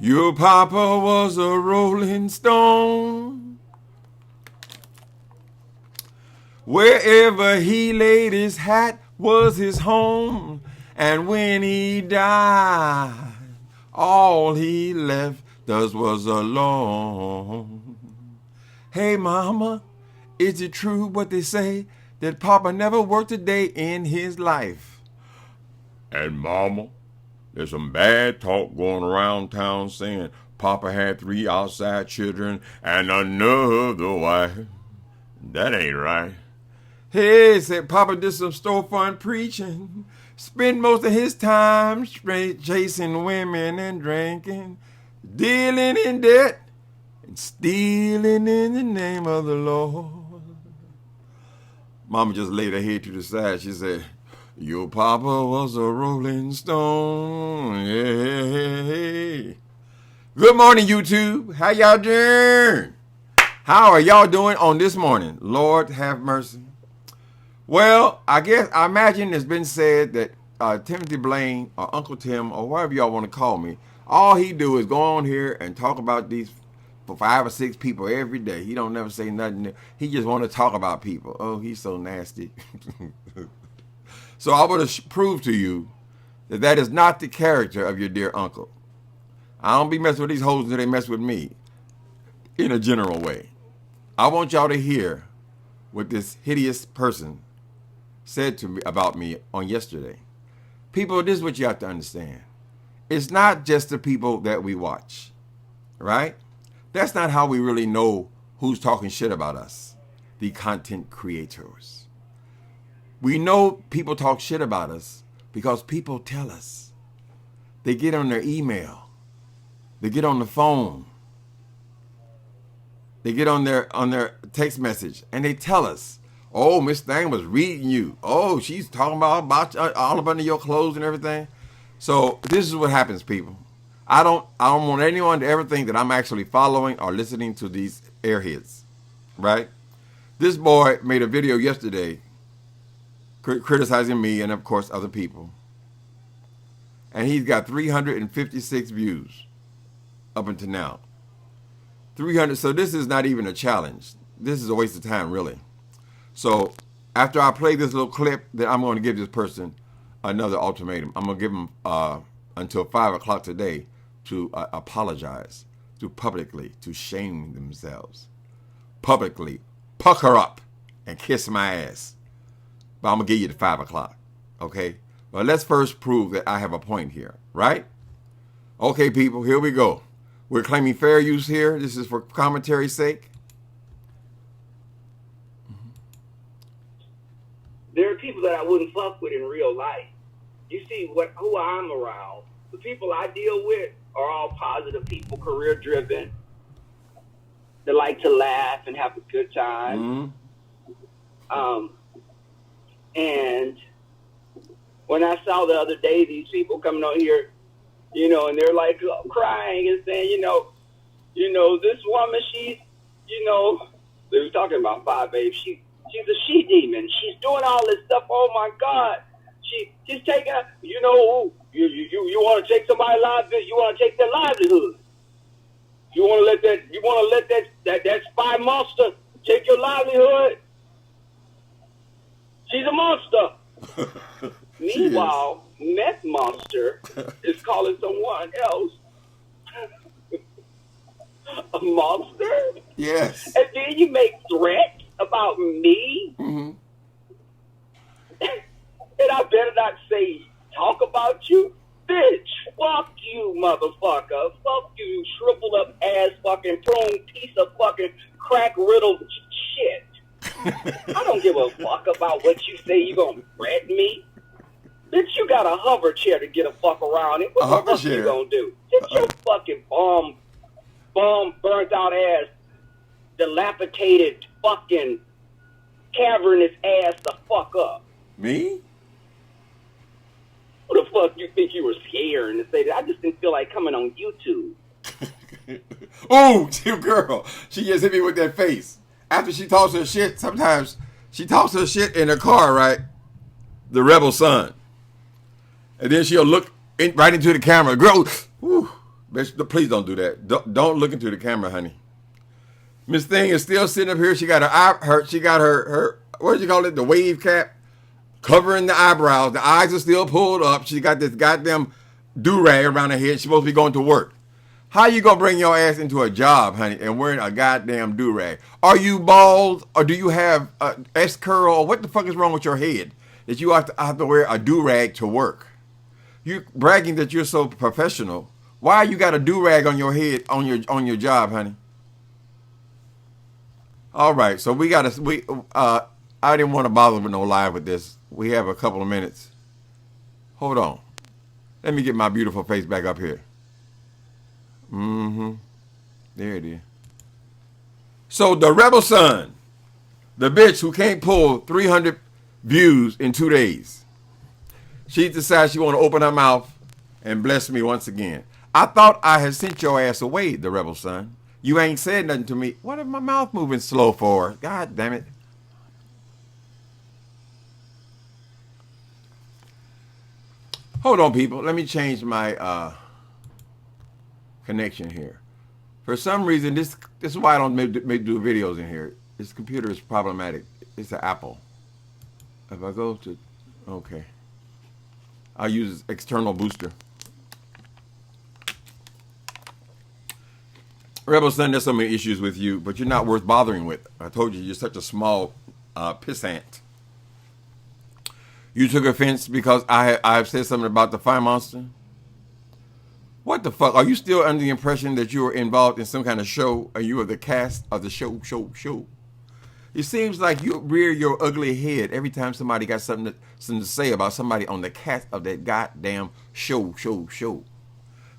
Your papa was a rolling stone. Wherever he laid his hat was his home. And when he died, all he left us was alone. Hey, mama, is it true what they say, that papa never worked a day in his life? And mama, there's some bad talk going around town saying papa had 3 outside children and another wife. That ain't right. Hey, said papa did some storefront preaching. Spent most of his time straight chasing women and drinking, dealing in debt, and stealing in the name of the Lord. Mama just laid her head to the side. She said, your papa was a rolling stone. Yeah. Good morning, YouTube. How y'all doing? How are y'all doing on this morning? Lord have mercy. Well, I imagine it's been said that Timothy Blaine or Uncle Tim or whatever y'all want to call me, all he do is go on here and talk about these for 5 or 6 people every day. He don't never say nothing new. He just want to talk about people. Oh, he's so nasty. So I want to prove to you that that is not the character of your dear uncle. I don't be messing with these hoes until they mess with me in a general way. I want y'all to hear what this hideous person said to me about me on yesterday. People, this is what you have to understand. It's not just the people that we watch, right? That's not how we really know who's talking shit about us, the content creators. We know people talk shit about us because people tell us. They get on their email. They get on the phone. They get on their text message and they tell us, oh, Miss Thang was reading you. Oh, she's talking about all up under your clothes and everything. So this is what happens, people. I don't want anyone to ever think that I'm actually following or listening to these airheads, right? This boy made a video yesterday criticizing me and, of course, other people. And he's got 356 views up until now. 300. So this is not even a challenge. This is a waste of time, really. So after I play this little clip, then I'm going to give this person another ultimatum. I'm going to give them until 5 o'clock today to apologize, to publicly, to shame themselves. Publicly, pucker up and kiss my ass. But I'm going to give you the 5 o'clock, okay? But let's first prove that I have a point here, right? Okay, people, here we go. We're claiming fair use here. This is for commentary's sake. There are people that I wouldn't fuck with in real life. You see who I'm around. The people I deal with are all positive people, career driven. They like to laugh and have a good time. Mm-hmm. And when I saw the other day these people coming on here, and they're like crying and saying, this woman, she's, they were talking about 5'8". She's a she demon. She's doing all this stuff. Oh my God. She's taking, you want to take somebody's livelihood. You want to take their livelihood. You want to let that spy monster take your livelihood. She's a monster. Meanwhile, Meth Monster is calling someone else a monster. Yes. And then you make threats about me. Mm-hmm. And I better not talk about you. Bitch, fuck you, motherfucker. Fuck you, shriveled up ass fucking prune piece of fucking crack riddled shit. I don't give a fuck about what you say. You gonna threaten me? Bitch, you got a hover chair to get a fuck around in. What the fuck you gonna do? Get your fucking bomb burnt out ass, dilapidated fucking cavernous ass the fuck up. Me? Who the fuck you think you were scared and to say that? I just didn't feel like coming on YouTube. Oh, girl. She just hit me with that face. After she talks her shit, sometimes she talks her shit in her car, right? The rebel son. And then she'll look right into the camera. Girl, whew, Bitch, please don't do that. Don't look into the camera, honey. Miss Thing is still sitting up here. She got her what do you call it? The wave cap covering the eyebrows. The eyes are still pulled up. She got this goddamn do-rag around her head. She's supposed to be going to work. How you gonna bring your ass into a job, honey, and wearing a goddamn do-rag? Are you bald, or do you have a S-curl, or what the fuck is wrong with your head that you have to wear a do-rag to work? You bragging that you're so professional. Why you got a do-rag on your head on your job, honey? All right, so I didn't want to bother with no live with this. We have a couple of minutes. Hold on. Let me get my beautiful face back up here. There it is. So the rebel son, the bitch who can't pull 300 views in 2 days, she decides she want to open her mouth and bless me once again. I thought I had sent your ass away, the rebel son. You ain't said nothing to me. What is my mouth moving slow for? God damn it. Hold on, people. Let me change my connection here. For some reason, this is why I don't do videos in here. This computer is problematic. It's an Apple. If I go to, okay, I'll use external booster. Rebel Son, there's so many issues with you, but you're not worth bothering with. I told you, you're such a small pissant. You took offense because I've said something about the fire monster. What the fuck? Are you still under the impression that you were involved in some kind of show, or you are the cast of the show? It seems like you rear your ugly head every time somebody got something to say about somebody on the cast of that goddamn show.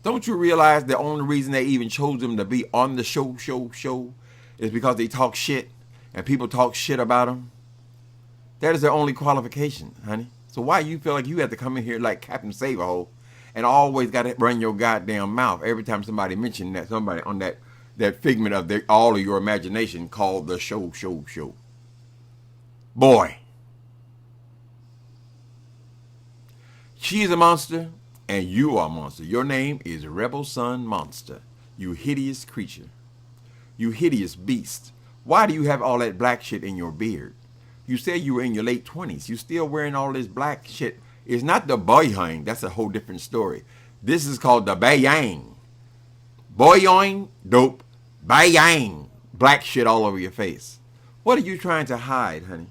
Don't you realize the only reason they even chose them to be on the show is because they talk shit and people talk shit about them? That is their only qualification, honey. So why you feel like you have to come in here like Captain Save-A-Hole and always got to run your goddamn mouth every time somebody mentioned that somebody on that figment of all of your imagination called the show? Boy. She's a monster. And you are a monster. Your name is Rebel Son Monster. You hideous creature. You hideous beast. Why do you have all that black shit in your beard? You said you were in your late 20s. You still wearing all this black shit. It's not the boyoing. That's a whole different story. This is called the bayang. Boyoing, dope, bayang. Black shit all over your face. What are you trying to hide, honey?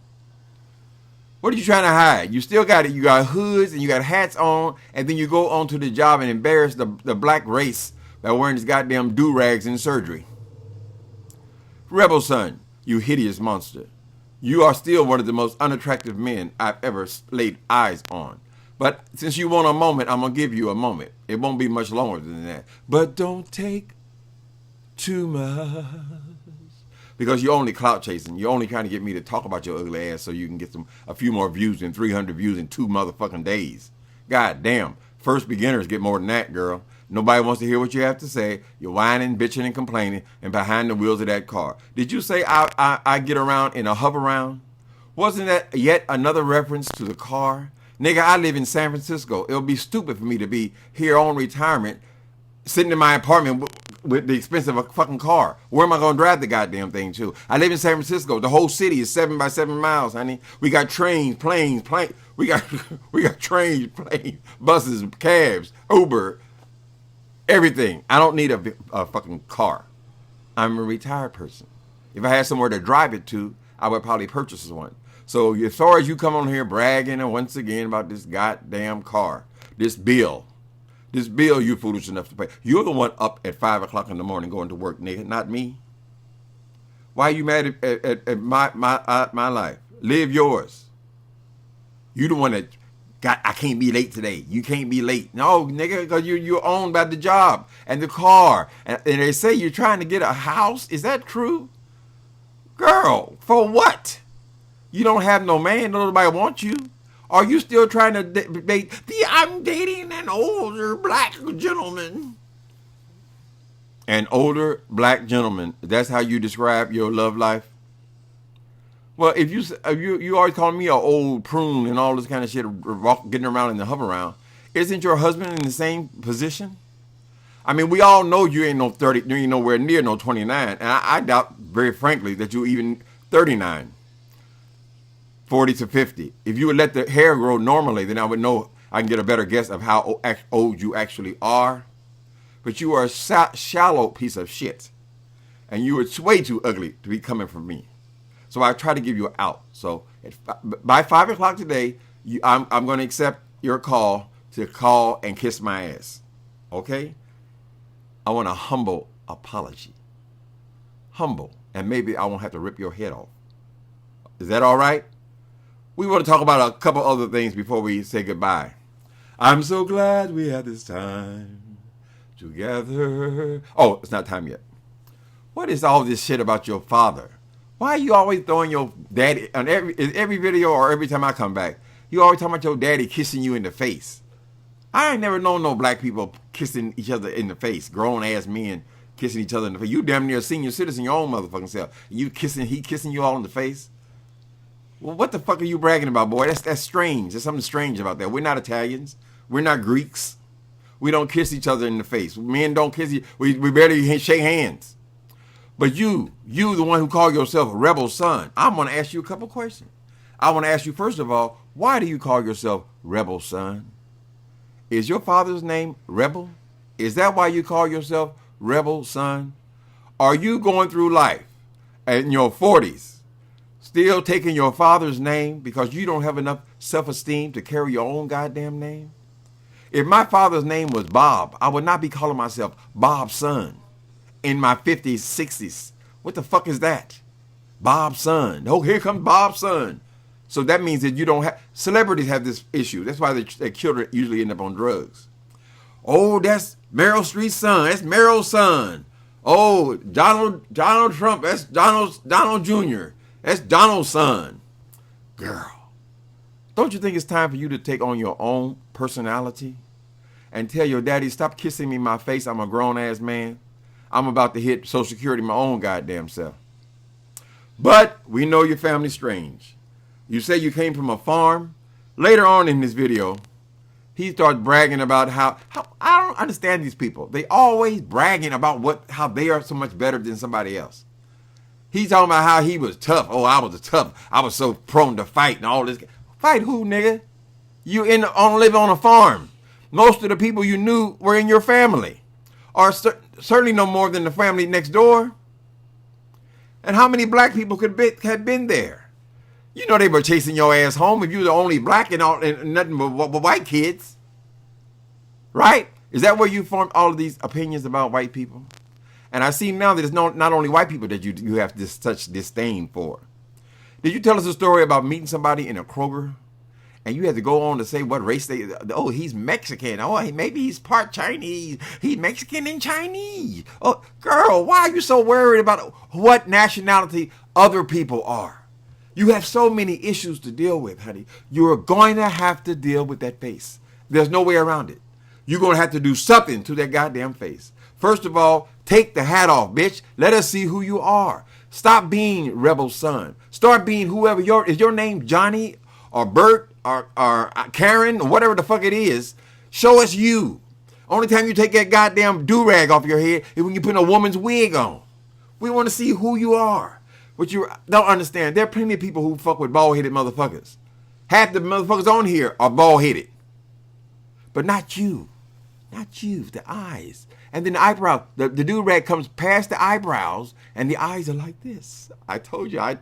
What are you trying to hide? You still got it. You got hoods and you got hats on, and then you go onto the job and embarrass the black race by wearing these goddamn do-rags in surgery. Rebel Son, you hideous monster. You are still one of the most unattractive men I've ever laid eyes on. But since you want a moment, I'm going to give you a moment. It won't be much longer than that. But don't take too much. Because you're only clout chasing. You're only trying to get me to talk about your ugly ass so you can get a few more views than 300 views in 2 motherfucking days. God damn. First beginners get more than that, girl. Nobody wants to hear what you have to say. You're whining, bitching, and complaining, and behind the wheels of that car. Did you say I get around in a hover round? Wasn't that yet another reference to the car? Nigga, I live in San Francisco. It'll be stupid for me to be here on retirement, sitting in my apartment with the expense of a fucking car. Where am I going to drive the goddamn thing to? I live in San Francisco. The whole city is 7 by 7 miles, honey. We got trains, planes. We got trains, planes, buses, cabs, Uber, everything. I don't need a fucking car. I'm a retired person. If I had somewhere to drive it to, I would probably purchase one. So as far as you come on here bragging and once again about this goddamn car, this bill you're foolish enough to pay. You're the one up at 5 o'clock in the morning going to work, nigga, not me. Why are you mad at my life? Live yours. You the one that I can't be late today. You can't be late. No, nigga, because you're owned by the job and the car. And they say you're trying to get a house. Is that true? Girl, for what? You don't have no man. Nobody wants you. Are you still trying to date? I'm dating an older black gentleman. An older black gentleman. That's how you describe your love life? Well, if you always call me an old prune and all this kind of shit, getting around in the hover round, isn't your husband in the same position? I mean, we all know you ain't no 30, you ain't nowhere near no 29. And I doubt, very frankly, that you even 39, 40 to 50. If you would let the hair grow normally, then I would know, I can get a better guess of how old you actually are. But you are a shallow piece of shit. And you are way too ugly to be coming from me. So I try to give you an out. So by 5 o'clock today, I'm going to accept your call to call and kiss my ass. Okay? I want a humble apology. Humble. And maybe I won't have to rip your head off. Is that all right? We want to talk about a couple other things before we say goodbye. I'm so glad we had this time together. Oh, it's not time yet. What is all this shit about your father? Why are you always throwing your daddy on every video or every time I come back? You always talking about your daddy kissing you in the face. I ain't never known no black people kissing each other in the face. Grown ass men kissing each other in the face. You damn near a senior citizen your own motherfucking self. He kissing you all in the face. Well, what the fuck are you bragging about, boy? That's strange. There's something strange about that. We're not Italians. We're not Greeks. We don't kiss each other in the face. Men don't kiss each. We barely shake hands. But you, the one who call yourself a rebel son, I'm going to ask you a couple questions. I want to ask you, first of all, why do you call yourself rebel son? Is your father's name Rebel? Is that why you call yourself rebel son? Are you going through life in your 40s still taking your father's name because you don't have enough self-esteem to carry your own goddamn name? If my father's name was Bob, I would not be calling myself Bob's son in my 50s, 60s. What the fuck is that? Bob's son. Oh, here comes Bob's son. So that means that you don't have, celebrities have this issue. That's why their children usually end up on drugs. Oh, that's Meryl Streep's son. That's Meryl's son. Oh, Donald Trump. That's Donald Jr. That's Donald's son. Girl, don't you think it's time for you to take on your own personality and tell your daddy, stop kissing me in my face. I'm a grown ass man. I'm about to hit Social Security my own goddamn self. But we know your family's strange. You say you came from a farm. Later on in this video, he starts bragging about how I don't understand these people. They always bragging about how they are so much better than somebody else. He's talking about how he was tough. Oh, I was tough. I was so prone to fight and all this. Fight who, nigga? You live on a farm. Most of the people you knew were in your family, or certainly no more than the family next door. And how many black people had been there? You know they were chasing your ass home if you were the only black and nothing but white kids. Right? Is that where you formed all of these opinions about white people? And I see now that it's not only white people that you have such disdain for. Did you tell us a story about meeting somebody in a Kroger? And you had to go on to say what race oh, he's Mexican. Oh, maybe he's part Chinese. He's Mexican and Chinese. Oh, girl, why are you so worried about what nationality other people are? You have so many issues to deal with, honey. You're going to have to deal with that face. There's no way around it. You're going to have to do something to that goddamn face. First of all, take the hat off, bitch. Let us see who you are. Stop being rebel son. Start being whoever is your name Johnny or Bert or Karen or whatever the fuck it is. Show us you. Only time you take that goddamn do-rag off your head is when you put a woman's wig on. We want to see who you are. What you don't understand, there are plenty of people who fuck with bald-headed motherfuckers. Half the motherfuckers on here are bald-headed. But not you. Not you, the eyes. And then the eyebrow, the do-rag comes past the eyebrows, and the eyes are like this. I told you, I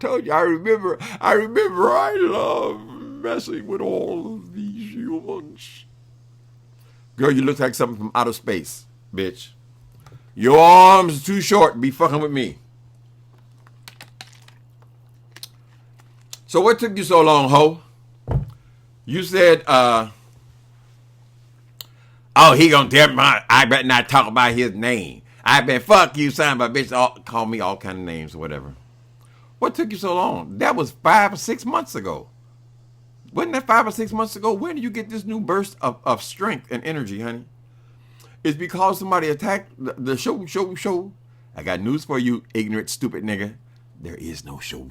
remember, I love messing with all of these humans. Girl, you look like something from outer space, bitch. Your arms are too short to be fucking with me. So what took you so long, ho? You said, oh, he gonna tell me I better not talk about his name. I bet fuck you, son of a bitch. Call me all kind of names or whatever. What took you so long? That was 5 or 6 months ago. Wasn't that 5 or 6 months ago? When did you get this new burst of strength and energy, honey? It's because somebody attacked the show. I got news for you, ignorant, stupid nigga. There is no show.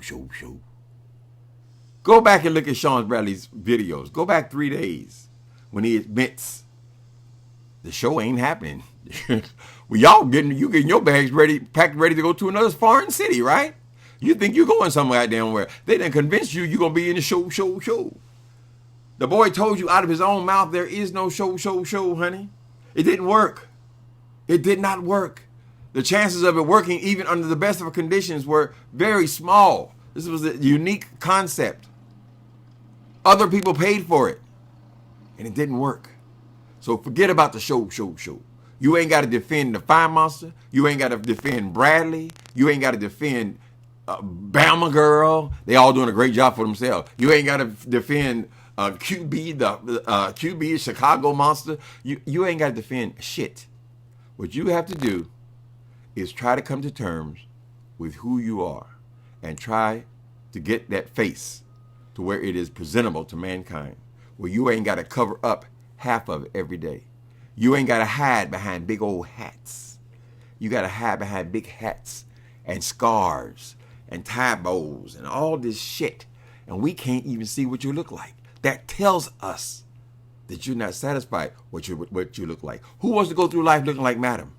Go back and look at Sean Bradley's videos. Go back 3 days when he admits The show ain't happening. Well, you getting your bags ready, packed, ready to go to another foreign city, right? You think you're going somewhere out there where they didn't convince you you're gonna be in the show. The boy told you out of his own mouth there is no show, honey. It didn't work. It did not work. The chances of it working, even under the best of conditions, were very small. This was a unique concept. Other people paid for it, and it didn't work. So forget about the show. You ain't got to defend the Fire Monster. You ain't got to defend Bradley. You ain't got to defend Bama Girl. They all doing a great job for themselves. You ain't got to defend QB, the QB Chicago Monster. You ain't got to defend shit. What you have to do is try to come to terms with who you are and try to get that face to where it is presentable to mankind, where you ain't got to cover up half of it every day. You ain't got to hide behind big old hats. You got to hide behind big hats and scarves and tie bows and all this shit. And we can't even see what you look like. That tells us that you're not satisfied with what you look like. Who wants to go through life looking like Madam?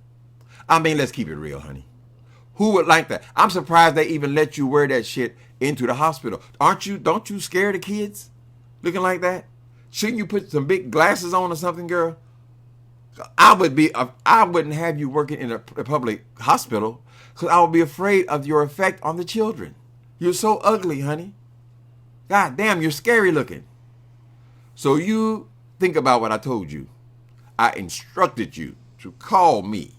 I mean, let's keep it real, honey. Who would like that? I'm surprised they even let you wear that shit into the hospital. Don't you scare the kids looking like that? Shouldn't you put some big glasses on or something, girl? I wouldn't have you working in a public hospital because I would be afraid of your effect on the children. You're so ugly, honey. God damn, you're scary looking. So you think about what I told you. I instructed you to call me,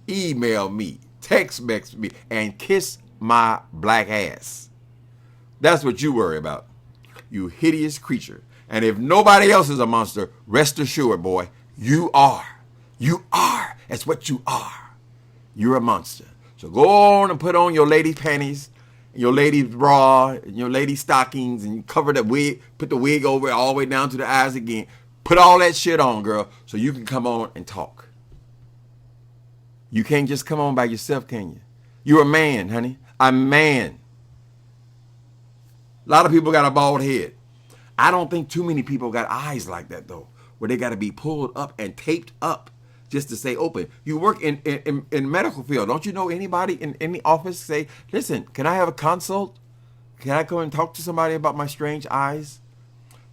email me, text me, and kiss my black ass. That's what you worry about, you hideous creature. And if nobody else is a monster, rest assured, boy, you are. You are. That's what you are. You're a monster. So go on and put on your lady panties, and your lady bra, and your lady stockings, and cover the wig, put the wig over it all the way down to the eyes again. Put all that shit on, girl, so you can come on and talk. You can't just come on by yourself, can you? You're a man, honey. A man. A lot of people got a bald head. I don't think too many people got eyes like that, though, where they got to be pulled up and taped up just to stay open. You work in medical field. Don't you know anybody in any office say, listen, can I have a consult? Can I come and talk to somebody about my strange eyes?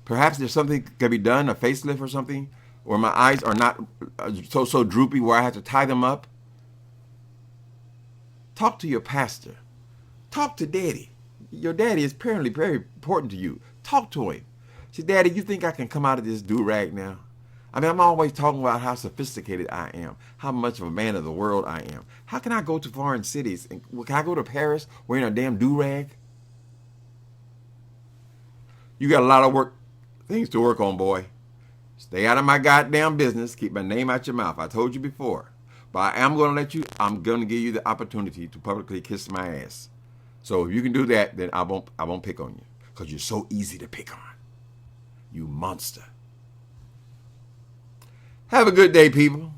Perhaps there's something can be done, a facelift or something, where my eyes are not so droopy where I have to tie them up. Talk to your pastor. Talk to daddy. Your daddy is apparently very important to you. Talk to him. Say, Daddy, you think I can come out of this do-rag now? I mean, I'm always talking about how sophisticated I am, how much of a man of the world I am. How can I go to foreign cities? And can I go to Paris wearing a damn do-rag? You got a lot of things to work on, boy. Stay out of my goddamn business. Keep my name out your mouth. I told you before. But I'm going to give you the opportunity to publicly kiss my ass. So if you can do that, then I won't pick on you. Because you're so easy to pick on. You monster. Have a good day, people.